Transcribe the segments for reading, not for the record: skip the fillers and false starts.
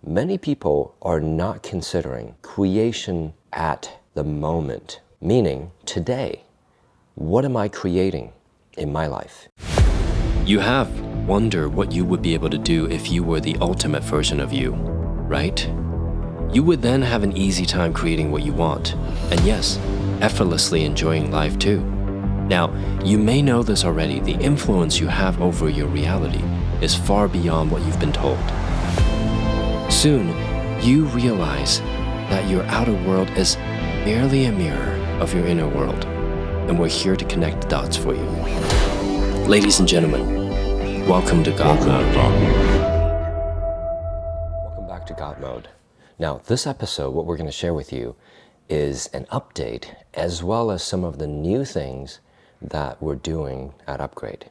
many people are not considering creation at the moment, meaning today. What am I creating in my life? You have wondered what you would be able to do if you were the ultimate version of you, right? You would then have an easy time creating what you want, and yes, effortlessly enjoying life too. Now, you may know this already, the influence you have over your reality is far beyond what you've been told. Soon, you realize that your outer world is merely a mirror of your inner world, and we're here to connect the dots for you. Ladies and gentlemen, welcome to God Mode. Welcome back to God Mode. Now, this episode, what we're going to share with you is an update as well as some of the new things that we're doing at Upgrade.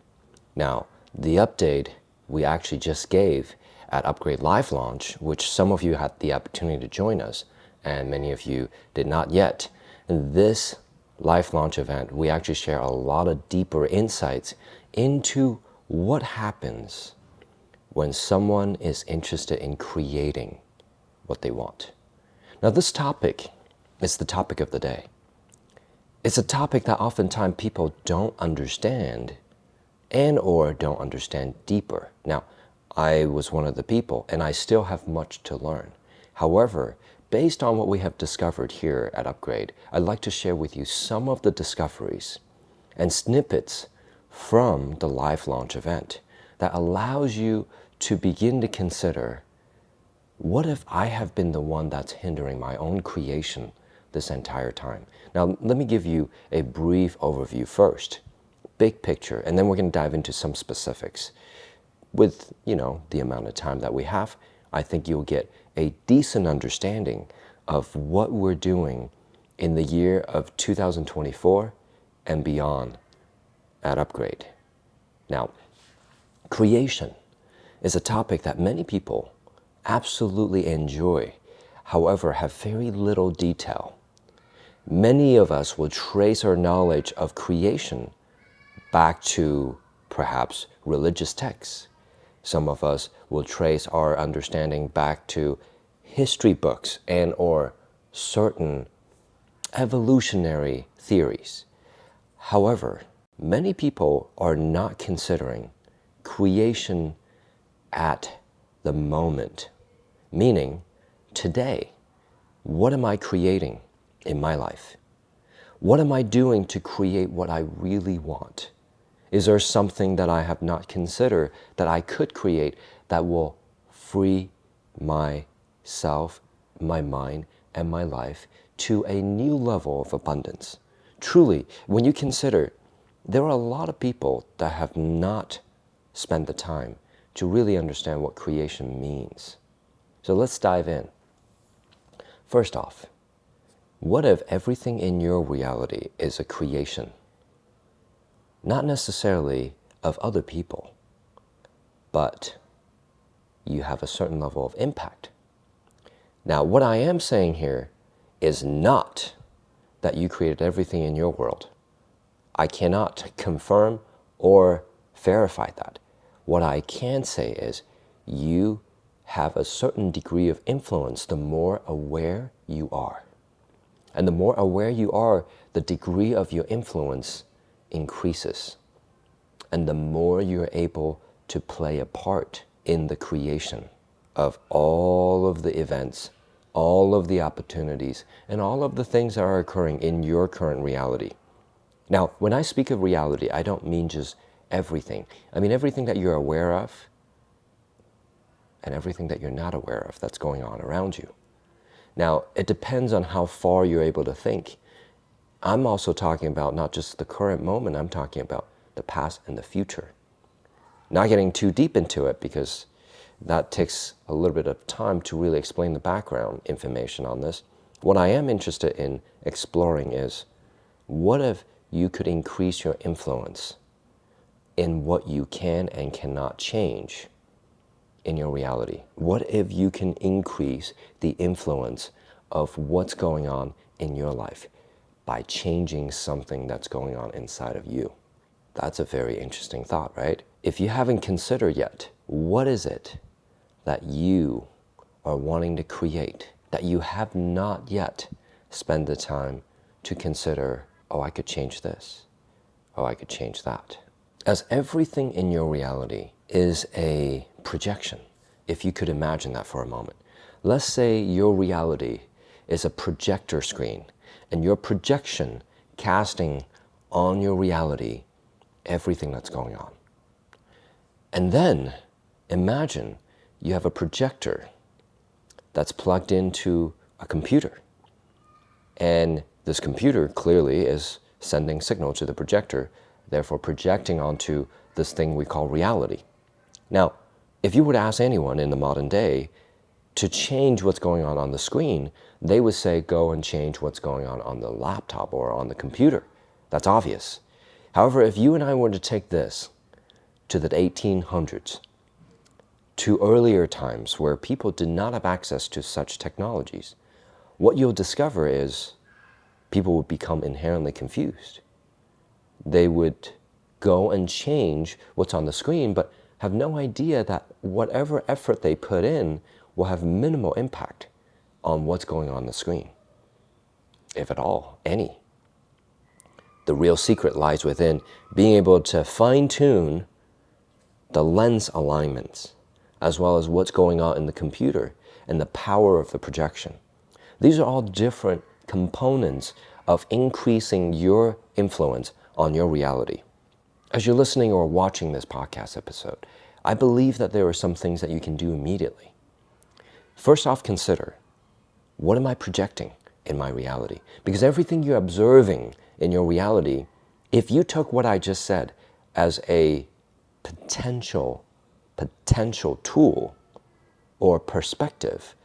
Now, the update we actually just gave at Upgrade Live Launch, which some of you had the opportunity to join us, and many of you did not yet. In this Live Launch event, we actually share a lot of deeper insights into what happens when someone is interested in creating what they want. Now, this topic is the topic of the day. It's a topic that oftentimes people don't understand and or don't understand deeper. Now, I was one of the people and I still have much to learn. However, based on what we have discovered here at Upgrade, I'd like to share with you some of the discoveries and snippets from the live launch event that allows you to begin to consider, what if I have been the one that's hindering my own creation this entire time? Now, let me give you a brief overview first, big picture, and then we're going to dive into some specifics. With, the amount of time that we have, I think you'll get a decent understanding of what we're doing in the year of 2024 and beyond at Upgrade. Now, creation is a topic that many people absolutely enjoy, however, have very little detail. Many of us will trace our knowledge of creation back to perhaps religious texts. Some of us will trace our understanding back to history books and or certain evolutionary theories. However, many people are not considering creation at the moment, meaning today. What am I creating in my life? What am I doing to create what I really want? Is there something that I have not considered that I could create that will free myself, my mind, and my life to a new level of abundance? Truly, when you consider, there are a lot of people that have not spent the time to really understand what creation means. So let's dive in. First off, what if everything in your reality is a creation? Not necessarily of other people, but you have a certain level of impact. Now, what I am saying here is not that you created everything in your world. I cannot confirm or verify that. What I can say is you have a certain degree of influence the more aware you are. And the more aware you are, the degree of your influence increases. And the more you're able to play a part in the creation of all of the events, all of the opportunities, and all of the things that are occurring in your current reality. Now, when I speak of reality, I don't mean just everything. I mean everything that you're aware of and everything that you're not aware of that's going on around you. Now, it depends on how far you're able to think. I'm also talking about not just the current moment, I'm talking about the past and the future. Not getting too deep into it because that takes a little bit of time to really explain the background information on this. What I am interested in exploring is, what if you could increase your influence in what you can and cannot change in your reality? What if you can increase the influence of what's going on in your life by changing something that's going on inside of you? That's a very interesting thought, right? If you haven't considered yet, what is it that you or wanting to create that you have not yet spent the time to consider, oh, I could change this, oh, I could change that. As everything in your reality is a projection, if you could imagine that for a moment. Let's say your reality is a projector screen, and your projection casting on your reality everything that's going on. And then imagine you have a projector that's plugged into a computer. And this computer clearly is sending signal to the projector, therefore projecting onto this thing we call reality. Now, if you were to ask anyone in the modern day to change what's going on the screen, they would say, go and change what's going on the laptop or on the computer. That's obvious. However, if you and I were to take this to the 1800s, to earlier times where people did not have access to such technologies, what you'll discover is people would become inherently confused. They would go and change what's on the screen, but have no idea that whatever effort they put in will have minimal impact on what's going on the screen, if at all, any. The real secret lies within being able to fine-tune the lens alignments, as well as what's going on in the computer and the power of the projection. These are all different components of increasing your influence on your reality. As you're listening or watching this podcast episode, I believe that there are some things that you can do immediately. First off, consider, what am I projecting in my reality? Because everything you're observing in your reality, if you took what I just said as a potential tool or perspective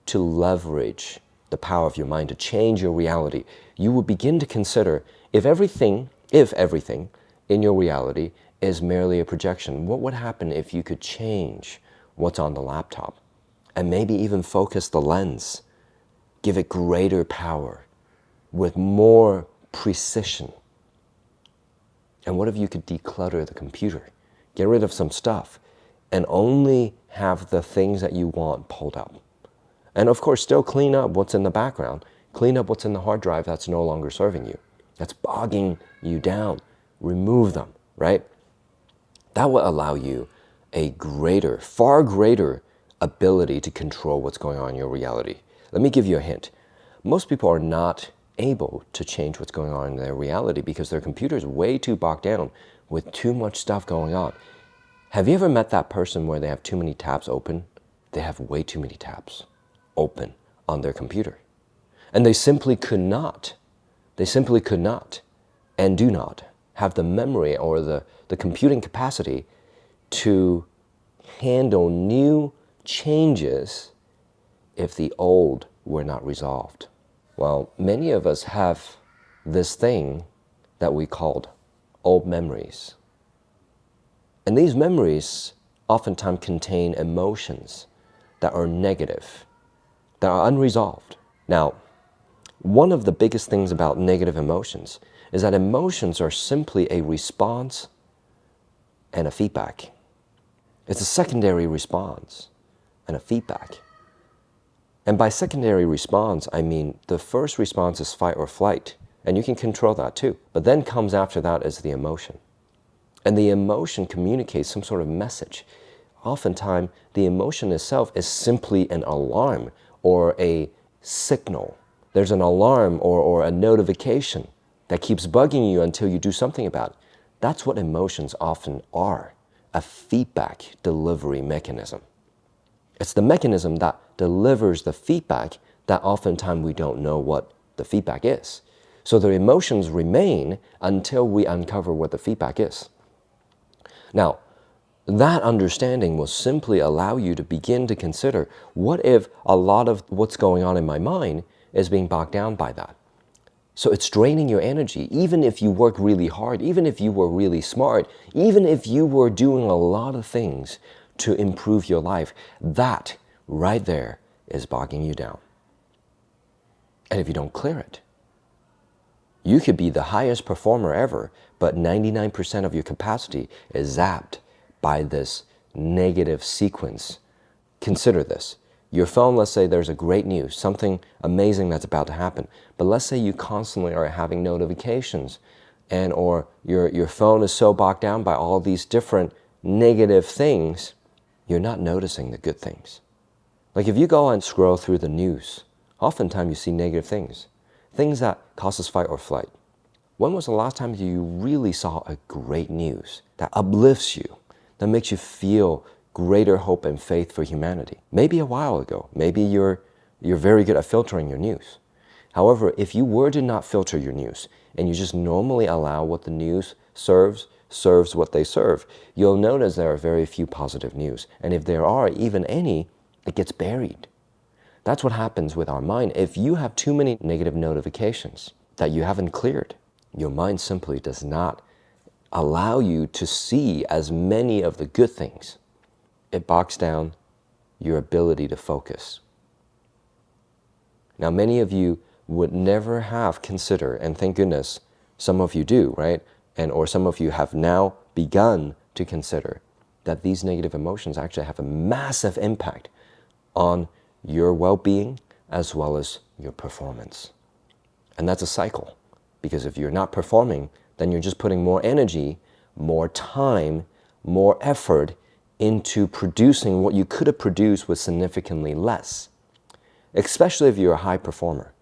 to leverage the power of your mind to change your reality, you will begin to consider if everything in your reality is merely a projection, what would happen if you could change what's on the laptop and maybe even focus the lens, give it greater power with more precision? And what if you could declutter the computer, get rid of some stuff, and only have the things that you want pulled up? And of course, still clean up what's in the background, clean up what's in the hard drive that's no longer serving you, that's bogging you down. Remove them, right? That will allow you a greater, far greater ability to control what's going on in your reality. Let me give you a hint. Most people are not able to change what's going on in their reality because their computer is way too bogged down with too much stuff going on. Have you ever met that person where they have too many tabs open? They have way too many tabs open on their computer. And they simply could not and do not have the memory or the computing capacity to handle new changes if the old were not resolved. Well, many of us have this thing that we called old memories. And these memories oftentimes contain emotions that are negative, that are unresolved. Now, one of the biggest things about negative emotions is that emotions are simply a response and a feedback. It's a secondary response and a feedback. And by secondary response, I mean the first response is fight or flight, and you can control that too. But then comes after that is the emotion. And the emotion communicates some sort of message. Oftentimes, the emotion itself is simply an alarm or a signal. There's an alarm or a notification that keeps bugging you until you do something about it. That's what emotions often are, a feedback delivery mechanism. It's the mechanism that delivers the feedback that oftentimes we don't know what the feedback is. So the emotions remain until we uncover what the feedback is. Now, that understanding will simply allow you to begin to consider, what if a lot of what's going on in my mind is being bogged down by that? So it's draining your energy, even if you work really hard, even if you were really smart, even if you were doing a lot of things to improve your life, that right there is bogging you down. And if you don't clear it, you could be the highest performer ever, but 99% of your capacity is zapped by this negative sequence. Consider this. Your phone, let's say there's a great news, something amazing that's about to happen. But let's say you constantly are having notifications and or your phone is so bogged down by all these different negative things, you're not noticing the good things. Like if you go and scroll through the news, oftentimes you see negative things that cause us fight or flight. When was the last time you really saw a great news that uplifts you, that makes you feel greater hope and faith for humanity? Maybe a while ago. Maybe you're very good at filtering your news. However, if you were to not filter your news and you just normally allow what the news serves what they serve, you'll notice there are very few positive news. And if there are even any, it gets buried. That's what happens with our mind. If you have too many negative notifications that you haven't cleared, your mind simply does not allow you to see as many of the good things. It bogs down your ability to focus. Now, many of you would never have considered, and thank goodness some of you do, right? Or some of you have now begun to consider that these negative emotions actually have a massive impact on your well-being as well as your performance. And that's a cycle, because if you're not performing, then you're just putting more energy, more time, more effort into producing what you could have produced with significantly less, especially if you're a high performer.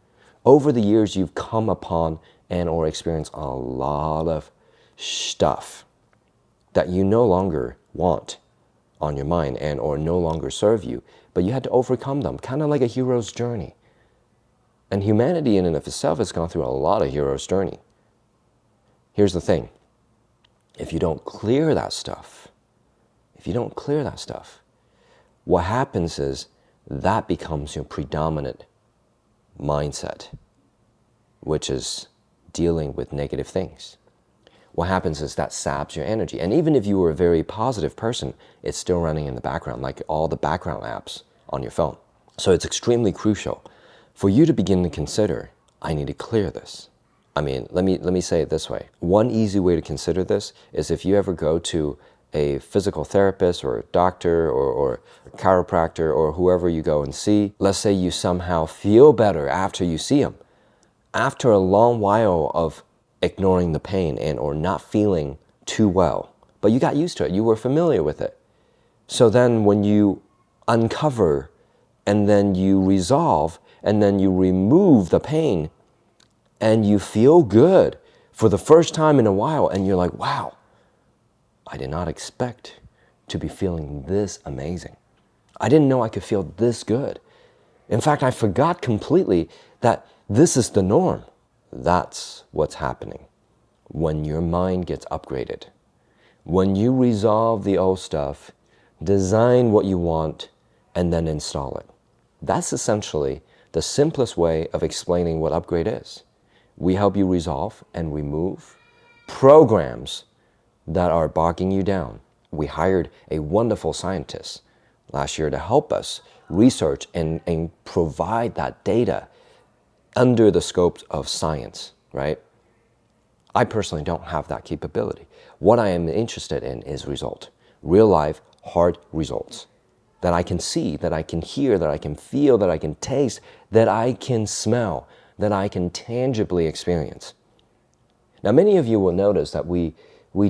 Over the years, you've come upon and or experienced a lot of stuff that you no longer want on your mind and or no longer serve you, but you had to overcome them, kind of like a hero's journey. And humanity in and of itself has gone through a lot of hero's journey. Here's the thing. If you don't clear that stuff, what happens is that becomes your predominant mindset, which is dealing with negative things. What happens is that saps your energy. And even if you were a very positive person, it's still running in the background, like all the background apps on your phone. So it's extremely crucial for you to begin to consider, I need to clear this. I mean, let me say it this way. One easy way to consider this is if you ever go to a physical therapist or a doctor or a chiropractor or whoever you go and see, let's say you somehow feel better after you see them. After a long while of ignoring the pain and or not feeling too well, but you got used to it, you were familiar with it. So then when you uncover and then you resolve and then you remove the pain and you feel good for the first time in a while and you're like, wow, I did not expect to be feeling this amazing. I didn't know I could feel this good. In fact, I forgot completely that this is the norm. That's what's happening when your mind gets upgraded. When you resolve the old stuff, design what you want, and then install it. That's essentially the simplest way of explaining what upgrade is. We help you resolve and remove programs that are bogging you down. We hired a wonderful scientist last year to help us research and provide that data under the scope of science, right? I personally don't have that capability. What I am interested in is result. Real life, hard results that I can see, that I can hear, that I can feel, that I can taste, that I can smell, that I can tangibly experience. Now, many of you will notice that we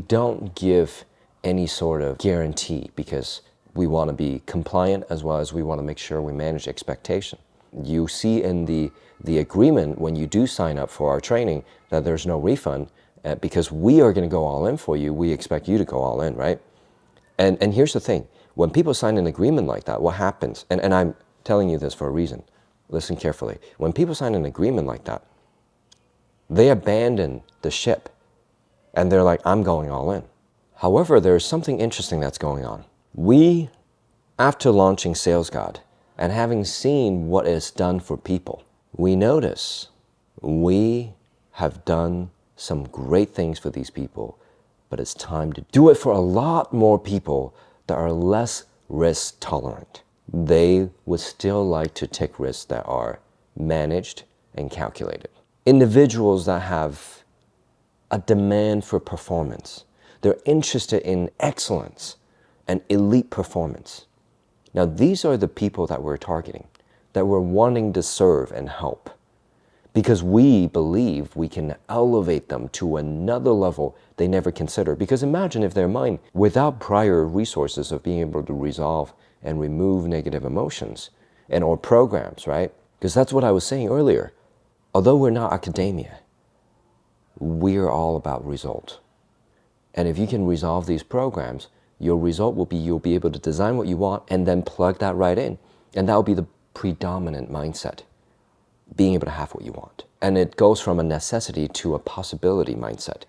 don't give any sort of guarantee because we want to be compliant as well as we want to make sure we manage expectation. You see in the agreement when you do sign up for our training that there's no refund because we are going to go all in for you. We expect you to go all in, right? And here's the thing. When people sign an agreement like that, what happens? And I'm telling you this for a reason. Listen carefully. When people sign an agreement like that, they abandon the ship and they're like, I'm going all in. However, there's something interesting that's going on. We, after launching SalesGod and having seen what it's done for people, we notice we have done some great things for these people, but it's time to do it for a lot more people that are less risk tolerant. They would still like to take risks that are managed and calculated. Individuals that have a demand for performance. They're interested in excellence and elite performance. Now, these are the people that we're targeting, that we're wanting to serve and help, because we believe we can elevate them to another level they never considered. Because imagine if their mind, without prior resources of being able to resolve and remove negative emotions and or programs, right? Because that's what I was saying earlier. Although we're not academia, we're all about result. And if you can resolve these programs, your result will be you'll be able to design what you want and then plug that right in. And that will be the predominant mindset, being able to have what you want. And it goes from a necessity to a possibility mindset.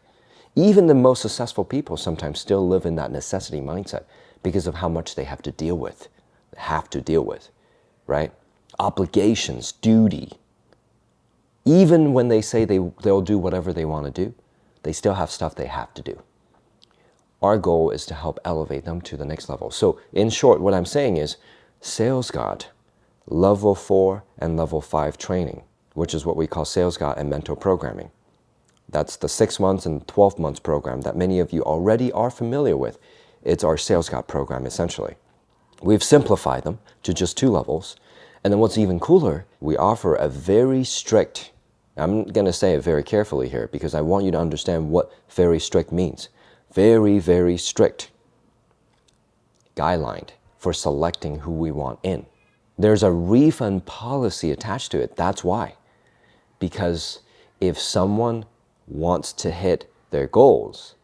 Even the most successful people sometimes still live in that necessity mindset because of how much they have to deal with, right? Obligations, duty. Even when they say they'll do whatever they want to do, they still have stuff they have to do. Our goal is to help elevate them to the next level. So in short, what I'm saying is SalesGod, level 4 and level 5 training, which is what we call SalesGod and mental programming. That's the 6 months and 12 months program that many of you already are familiar with. It's our SalesGod program, essentially. We've simplified them to just 2 levels. And then what's even cooler, we offer a very strict, I'm going to say it very carefully here because I want you to understand what very strict means. Very, very strict guideline for selecting who we want in. There's a refund policy attached to it. That's why. Because if someone wants to hit their goals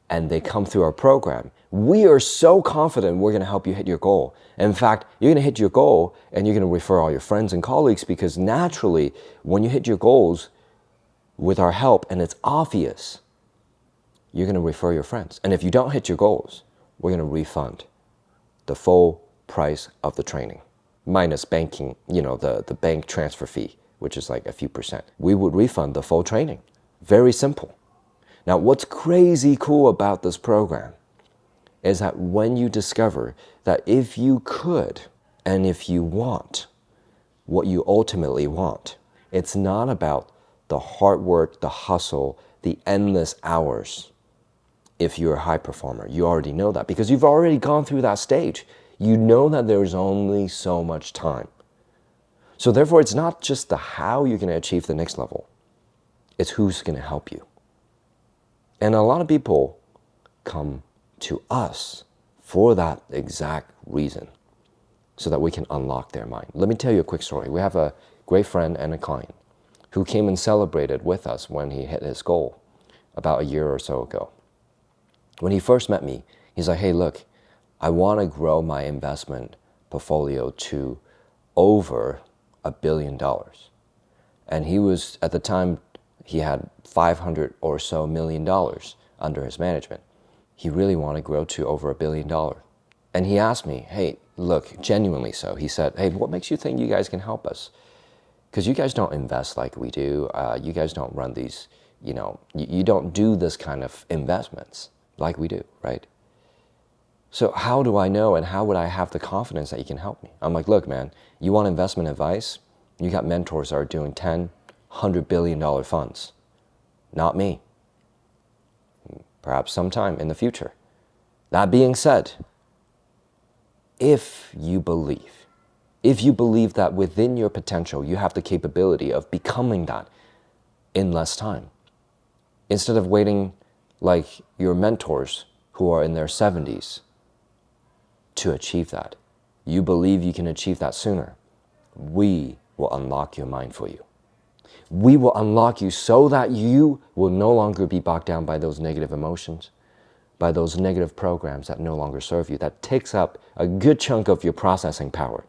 and they come through our program, we are so confident we're going to help you hit your goal. In fact, you're going to hit your goal and you're going to refer all your friends and colleagues, because naturally, when you hit your goals with our help and it's obvious, you're going to refer your friends. And if you don't hit your goals, we're going to refund the full price of the training, minus banking, the bank transfer fee, which is like a few percent. We would refund the full training. Very simple. Now, what's crazy cool about this program is that when you discover that if you could and if you want what you ultimately want, it's not about the hard work, the hustle, the endless hours. If you're a high performer, you already know that because you've already gone through that stage. You know that there's only so much time. So therefore, it's not just the how you're going to achieve the next level. It's who's going to help you. And a lot of people come to us for that exact reason, so that we can unlock their mind. Let me tell you a quick story. We have a great friend and a client who came and celebrated with us when he hit his goal about a year or so ago. When he first met me, he's like, hey, look, I want to grow my investment portfolio to over $1 billion. And he was, at the time, he had $500 or so million under his management. He really wanted to grow to over $1 billion. And he asked me, hey, look, genuinely so. He said, hey, what makes you think you guys can help us? Because you guys don't invest like we do. You guys don't run these, you don't do this kind of investments like we do, right? So how do I know and how would I have the confidence that you can help me? I'm like, look, man, you want investment advice? You got mentors that are doing $10, $100 billion funds. Not me. Perhaps sometime in the future. That being said, if you believe that within your potential, you have the capability of becoming that in less time, instead of waiting like your mentors who are in their 70s to achieve that, you believe you can achieve that sooner, we will unlock your mind for you. We will unlock you so that you will no longer be bogged down by those negative emotions, by those negative programs that no longer serve you, that takes up a good chunk of your processing power.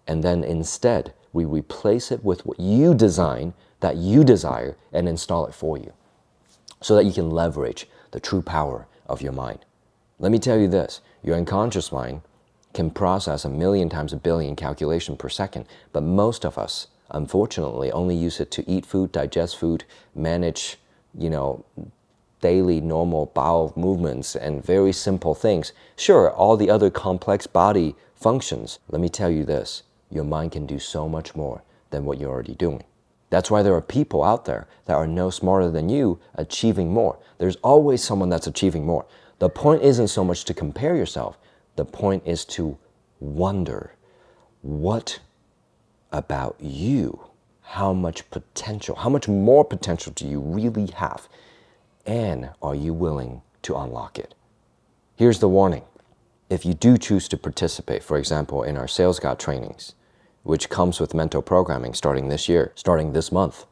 And then instead, we replace it with what you design, that you desire, and install it for you, so that you can leverage the true power of your mind. Let me tell you this, your unconscious mind can process 1,000,000 times 1,000,000,000 calculations per second, but most of us, unfortunately, only use it to eat food, digest food, manage, daily normal bowel movements and very simple things. Sure, all the other complex body functions. Let me tell you this, your mind can do so much more than what you're already doing. That's why there are people out there that are no smarter than you achieving more. There's always someone that's achieving more. The point isn't so much to compare yourself. The point is to wonder, what about you? How much potential, how much more potential do you really have? And are you willing to unlock it? Here's the warning. If you do choose to participate, for example, in our SalesGod trainings, which comes with mental programming starting this year, starting this month,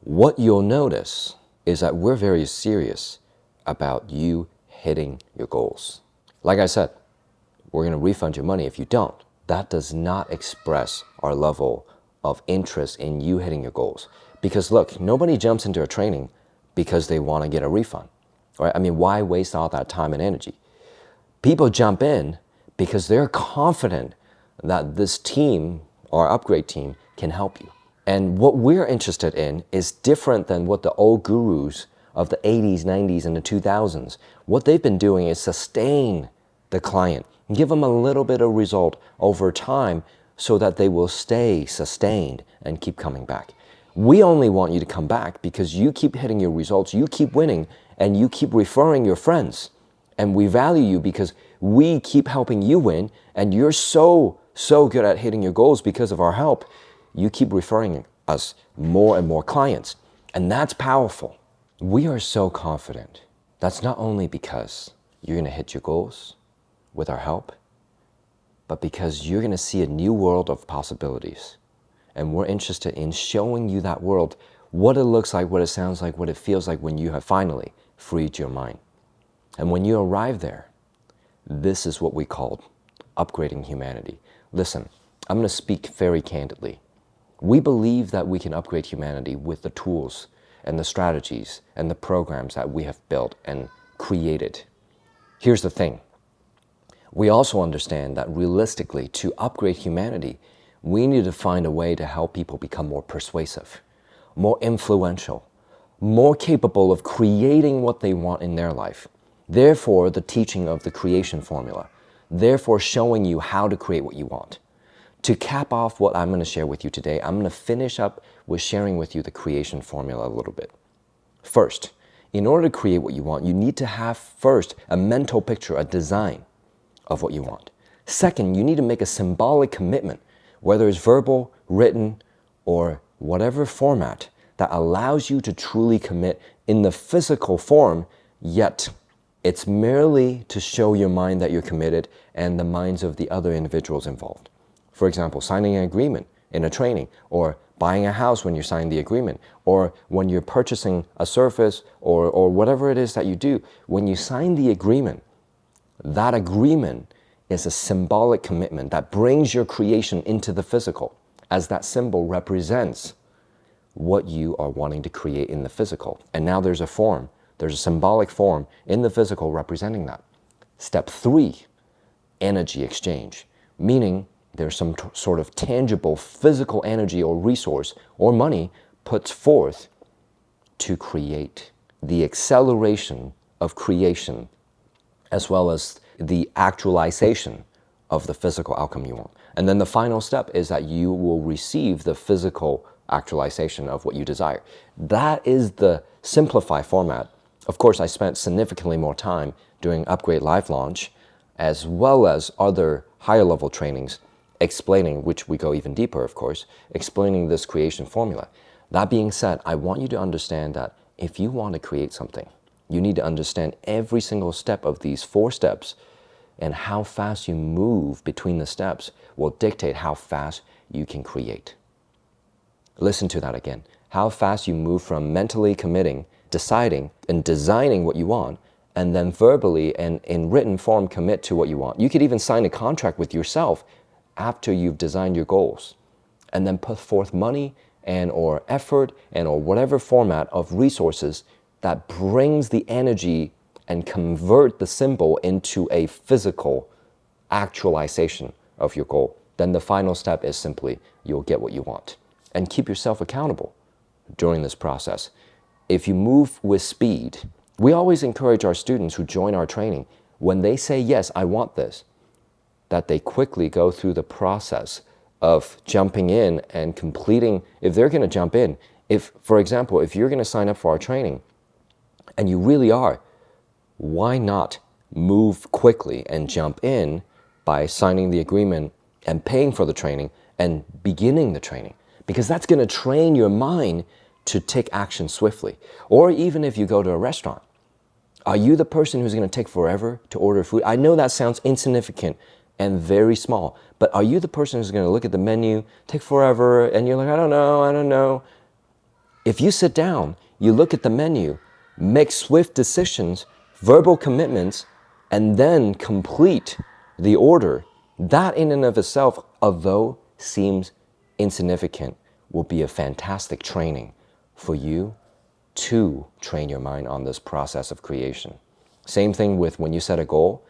what you'll notice is that we're very serious about you hitting your goals. Like I said, we're going to refund your money if you don't. That does not express our level of interest in you hitting your goals. Because look, nobody jumps into a training because they want to get a refund, right? I mean, why waste all that time and energy? People jump in because they're confident that this team, our upgrade team, can help you. And what we're interested in is different than what the old gurus of the 80s, 90s, and the 2000s. What they've been doing is sustain the client, give them a little bit of result over time so that they will stay sustained and keep coming back. We only want you to come back because you keep hitting your results, you keep winning, and you keep referring your friends. And we value you because we keep helping you win, and you're so good at hitting your goals because of our help. You keep referring us more and more clients, and that's powerful. We are so confident. That's not only because you're going to hit your goals with our help, but because you're going to see a new world of possibilities. And we're interested in showing you that world, what it looks like, what it sounds like, what it feels like when you have finally freed your mind. And when you arrive there, this is what we call upgrading humanity. Listen, I'm going to speak very candidly. We believe that we can upgrade humanity with the tools and the strategies and the programs that we have built and created. Here's the thing. We also understand that realistically, to upgrade humanity, we need to find a way to help people become more persuasive, more influential, more capable of creating what they want in their life. Therefore, the teaching of the creation formula. Therefore, showing you how to create what you want. To cap off what I'm going to share with you today, I'm going to finish up with sharing with you the creation formula a little bit. First, in order to create what you want, you need to have first a mental picture, a design of what you want. Second, you need to make a symbolic commitment, whether it's verbal, written, or whatever format that allows you to truly commit in the physical form, yet it's merely to show your mind that you're committed and the minds of the other individuals involved. For example, signing an agreement in a training, or buying a house when you're signing the agreement, or when you're purchasing a service, or whatever it is that you do. When you sign the agreement, that agreement is a symbolic commitment that brings your creation into the physical, as that symbol represents what you are wanting to create in the physical. And now there's a form, there's a symbolic form in the physical representing that. Step 3, energy exchange, meaning there's some sort of tangible physical energy or resource or money put forth to create. The acceleration of creation, as well as the actualization of the physical outcome you want. And then the final step is that you will receive the physical actualization of what you desire. That is the simplified format. Of course, I spent significantly more time doing Upgrade Live Launch, as well as other higher level trainings explaining, which we go even deeper, of course, explaining this creation formula. That being said, I want you to understand that if you want to create something, you need to understand every single step of these 4 steps, and how fast you move between the steps will dictate how fast you can create. Listen to that again. How fast you move from mentally committing, deciding, and designing what you want, and then verbally and in written form commit to what you want. You could even sign a contract with yourself after you've designed your goals, and then put forth money and or effort and or whatever format of resources that brings the energy and convert the symbol into a physical actualization of your goal. Then the final step is simply you'll get what you want. And keep yourself accountable during this process. If you move with speed, we always encourage our students who join our training, when they say, yes, I want this, that they quickly go through the process of jumping in and completing. If they're going to jump in, if, for example, if you're going to sign up for our training and you really are, why not move quickly and jump in by signing the agreement and paying for the training and beginning the training, because that's going to train your mind to take action swiftly. Or even if you go to a restaurant, are you the person who's going to take forever to order food? I know that sounds insignificant and very small, but are you the person who's going to look at the menu, take forever, and you're like, I don't know. If you sit down, you look at the menu, make swift decisions, verbal commitments, and then complete the order, that in and of itself, although seems insignificant, will be a fantastic training for you to train your mind on this process of creation. Same thing with when you set a goal,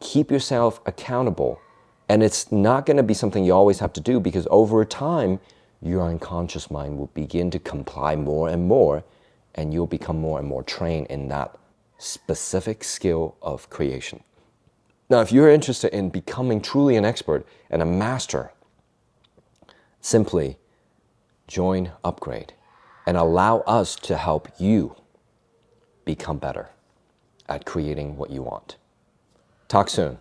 keep yourself accountable. And it's not going to be something you always have to do, because over time, your unconscious mind will begin to comply more and more, and you'll become more and more trained in that specific skill of creation. Now, if you're interested in becoming truly an expert and a master, simply join Upgrade and allow us to help you become better at creating what you want. Talk soon.